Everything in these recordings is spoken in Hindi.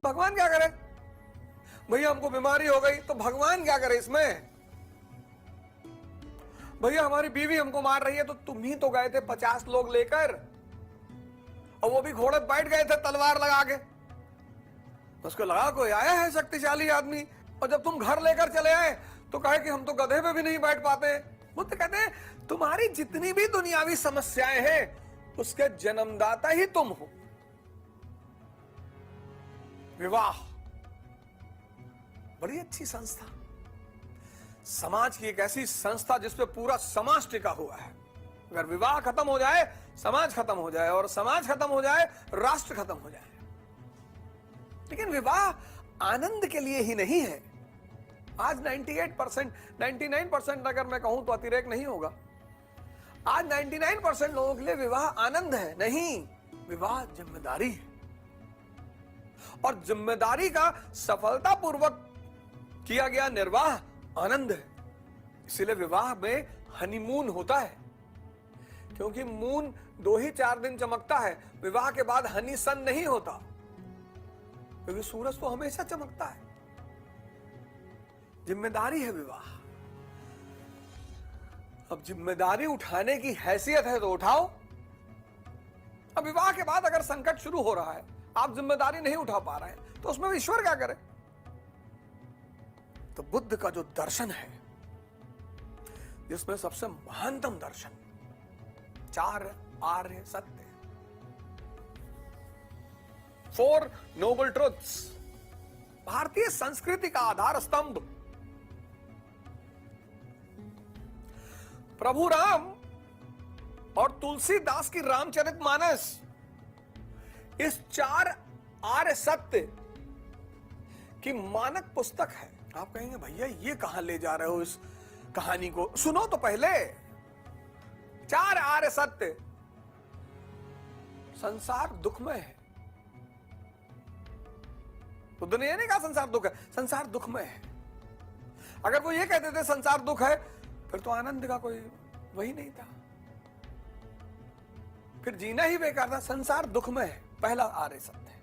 भगवान क्या करे? भैया हमको बीमारी हो गई तो भगवान क्या करे इसमें? भैया हमारी बीवी हमको मार रही है तो तुम ही तो गए थे 50 लोग लेकर, और वो भी घोड़े पे बैठ गए थे तलवार लगा के। उसको लगा कोई आया है शक्तिशाली आदमी, और जब तुम घर लेकर चले आए तो कहे कि हम तो गधे पे भी नहीं बैठ पाते। बुद्ध कहते हैं तुम्हारी जितनी भी दुनियावी समस्याएं हैं उसके जन्मदाता ही तुम हो। विवाह बड़ी अच्छी संस्था, समाज की एक ऐसी संस्था जिसपे पूरा समाज टिका हुआ है। अगर विवाह खत्म हो जाए समाज खत्म हो जाए, और समाज खत्म हो जाए राष्ट्र खत्म हो जाए। लेकिन विवाह आनंद के लिए ही नहीं है। आज 98%, 99% अगर मैं कहूं तो अतिरेक नहीं होगा, आज 99% लोगों के लिए विवाह आनंद है नहीं, विवाह जिम्मेदारी है। और जिम्मेदारी का सफलतापूर्वक किया गया निर्वाह आनंद है। इसलिए विवाह में हनीमून होता है, क्योंकि मून 2 ही 4 दिन चमकता है, विवाह के बाद हनी सन नहीं होता, क्योंकि सूरज तो हमेशा चमकता है। जिम्मेदारी है विवाह। अब जिम्मेदारी उठाने की हैसियत है तो उठाओ। अब विवाह के बाद अगर संकट शुरू हो रहा है, आप जिम्मेदारी नहीं उठा पा रहे हैं, तो उसमें ईश्वर क्या करे? तो बुद्ध का जो दर्शन है, जिसमें सबसे महानतम दर्शन 4 आर्य सत्य, 4 नोबल ट्रुथ्स, भारतीय संस्कृति का आधार स्तंभ, प्रभु राम और तुलसीदास की रामचरितमानस, इस 4 आर्य सत्य की मानक पुस्तक है। आप कहेंगे भैया ये कहां ले जा रहे हो इस कहानी को? सुनो तो पहले। 4 आर्य सत्य। संसार दुखमय है। बुद्ध ने ये नहीं कहा संसार दुख है, संसार दुखमय है। अगर वो ये कहते थे संसार दुख है, फिर तो आनंद का कोई वही नहीं था, फिर जीना ही बेकार था। संसार दुखमय है, पहला आर्य सत्य।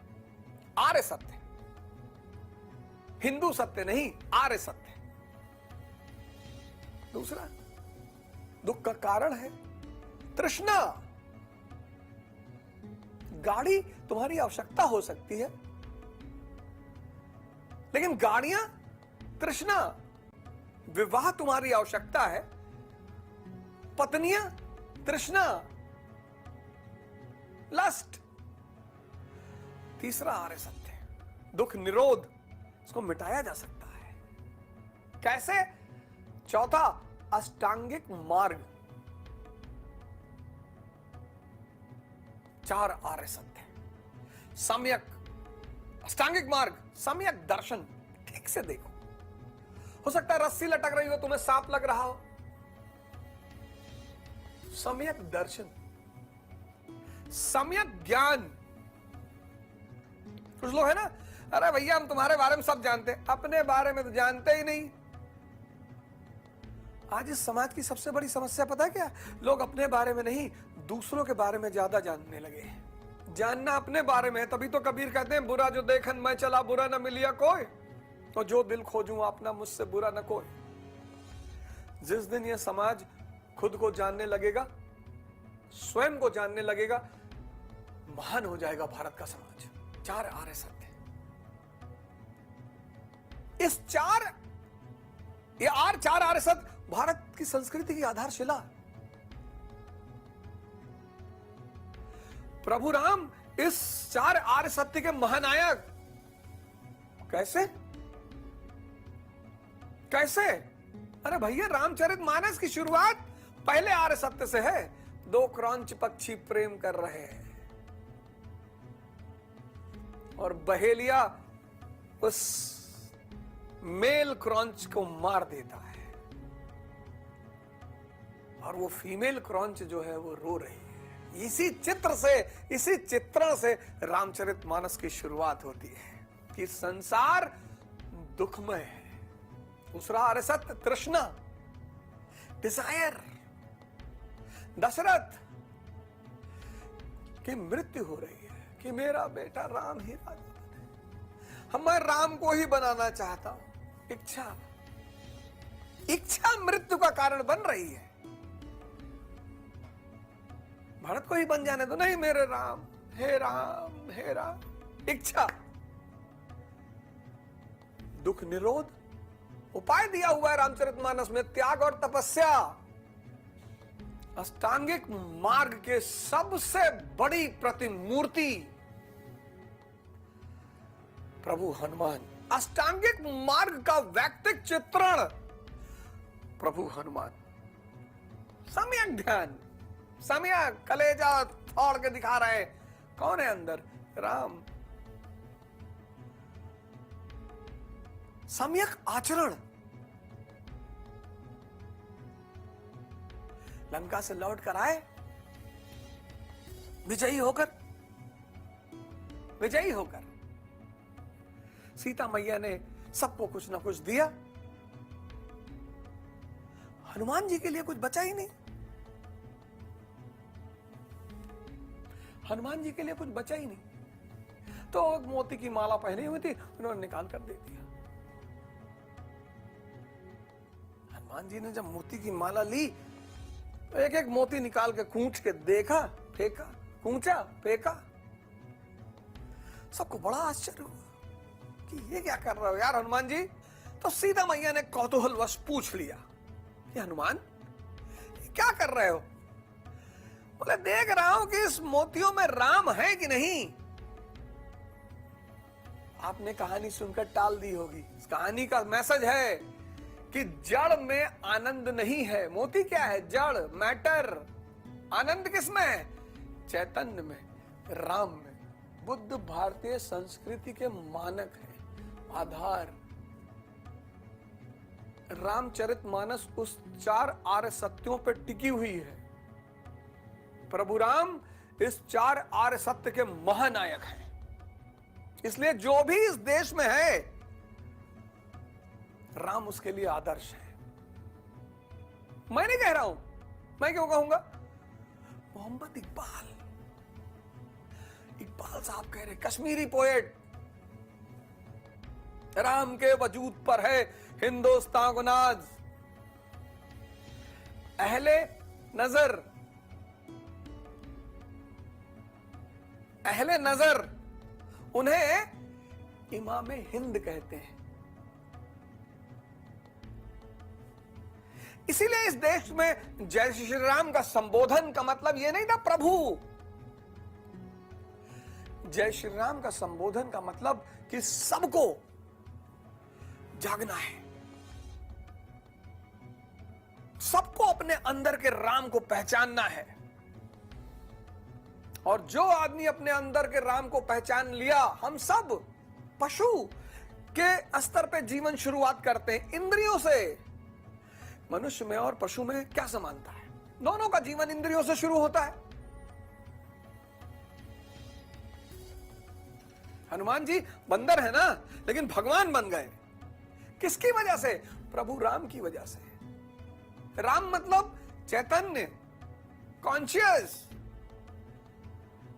आर्य सत्य, हिंदू सत्य नहीं, आर्य सत्य। दूसरा, दुख का कारण है तृष्णा। गाड़ी तुम्हारी आवश्यकता हो सकती है, लेकिन गाड़ियां तृष्णा। विवाह तुम्हारी आवश्यकता है, पत्नियां तृष्णा, लस्ट। तीसरा आर्य सत्य, दुख निरोध, इसको मिटाया जा सकता है। कैसे? चौथा, अष्टांगिक मार्ग। 4 आर्य सत्य, सम्यक अष्टांगिक मार्ग, सम्यक दर्शन। ठीक से देखो, हो सकता है रस्सी लटक रही हो, तुम्हें सांप लग रहा हो। सम्यक दर्शन, सम्यक ज्ञान। कुछ लोग है ना, अरे भैया हम तुम्हारे बारे में सब जानते हैं, अपने बारे में तो जानते ही नहीं। आज इस समाज की सबसे बड़ी समस्या पता है क्या? लोग अपने बारे में नहीं, दूसरों के बारे में ज्यादा जानने लगे हैं। जानना अपने बारे में है, तभी तो कबीर कहते हैं बुरा जो देखन मैं चला, बुरा न मिलिया कोई, तो जो दिल खोजूं अपना, मुझसे बुरा न कोई। जिस दिन यह समाज खुद को जानने लगेगा, स्वयं को जानने लगेगा, महान हो जाएगा भारत का समाज। 4 आर्य सत्य। इस 4 आर्य सत्य भारत की संस्कृति की आधारशिला। प्रभु राम इस 4 आर्य सत्य के महानायक। कैसे? कैसे? अरे भैया रामचरितमानस की शुरुआत पहले आर्य सत्य से है। 2 क्रौंच पक्षी प्रेम कर रहे हैं और बहेलिया उस मेल क्रौंच को मार देता है, और वो फीमेल क्रौंच जो है वो रो रही है। इसी चित्र से, इसी चित्रण से रामचरितमानस की शुरुआत होती है कि संसार दुखमय है। दूसरा आर्य सत्य तृष्णा, डिजायर। दशरथ की मृत्यु हो रही है कि मेरा बेटा राम ही राजा बने। मैं राम को ही बनाना चाहता हूं। इच्छा मृत्यु का कारण बन रही है। भरत को ही बन जाने दो। नहीं मेरे राम, हे राम, हे राम। इच्छा। दुख निरोध उपाय दिया हुआ है रामचरितमानस में, त्याग और तपस्या। अष्टांगिक मार्ग के सबसे बड़ी प्रतिमूर्ति प्रभु हनुमान। अष्टांगिक मार्ग का वैयक्तिक चित्रण प्रभु हनुमान। सम्यक ध्यान, सम्यक कलेजा तोड़ के दिखा रहे हैं। कौन है अंदर? राम। सम्यक आचरण। लंका से लौट कर आए विजयी होकर सीता मैया ने सबको कुछ ना कुछ दिया। हनुमान जी के लिए कुछ बचा ही नहीं। हनुमान जी के लिए कुछ बचा ही नहीं। तो मोती की माला पहनी हुई थी, उन्होंने निकाल कर दे दिया। हनुमान जी ने जब मोती की माला ली तो एक एक मोती निकाल के कूट के देखा, फेंका, कूचा, फेंका। सबको बड़ा आश्चर्य हुआ कि ये क्या कर रहे हो यार हनुमान जी। तो सीता मैया ने कौतूहलवश पूछ लिया कि हनुमान ये क्या कर रहे हो? बोले देख रहा हूं कि इस मोतियों में राम है कि नहीं। आपने कहानी सुनकर टाल दी होगी। इस कहानी का मैसेज है कि जड़ में आनंद नहीं है। मोती क्या है? जड़, मैटर। आनंद किसमें है? चैतन्य में, राम में। बुद्ध भारतीय संस्कृति के मानक है, आधार। रामचरितमानस उस 4 आर्य सत्यों पर टिकी हुई है। प्रभु राम इस 4 आर्य सत्य के महानायक हैं। इसलिए जो भी इस देश में है, राम उसके लिए आदर्श है। मैं नहीं कह रहा हूं, मैं क्यों कहूंगा? मोहम्मद इकबाल साहब कह रहे, कश्मीरी पोएट, राम के वजूद पर है हिंदुस्तान को नाज। अहले नजर उन्हें इमाम हिंद कहते हैं। इसीलिए इस देश में जय श्री राम का संबोधन का मतलब यह नहीं था प्रभु। जय श्री राम का संबोधन का मतलब कि सबको जागना है, सबको अपने अंदर के राम को पहचानना है। और जो आदमी अपने अंदर के राम को पहचान लिया, हम सब पशु के स्तर पे जीवन शुरुआत करते हैं, इंद्रियों से। मनुष्य में और पशु में क्या समानता है? दोनों का जीवन इंद्रियों से शुरू होता है। हनुमान जी बंदर है ना, लेकिन भगवान बन गए। किसकी वजह से? प्रभु राम की वजह से। राम मतलब चैतन्य, कॉन्शियस।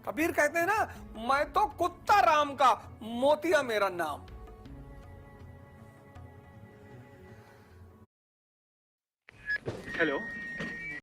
कबीर कहते हैं ना, मैं तो कुत्ता राम का, मोतिया मेरा नाम। हेलो।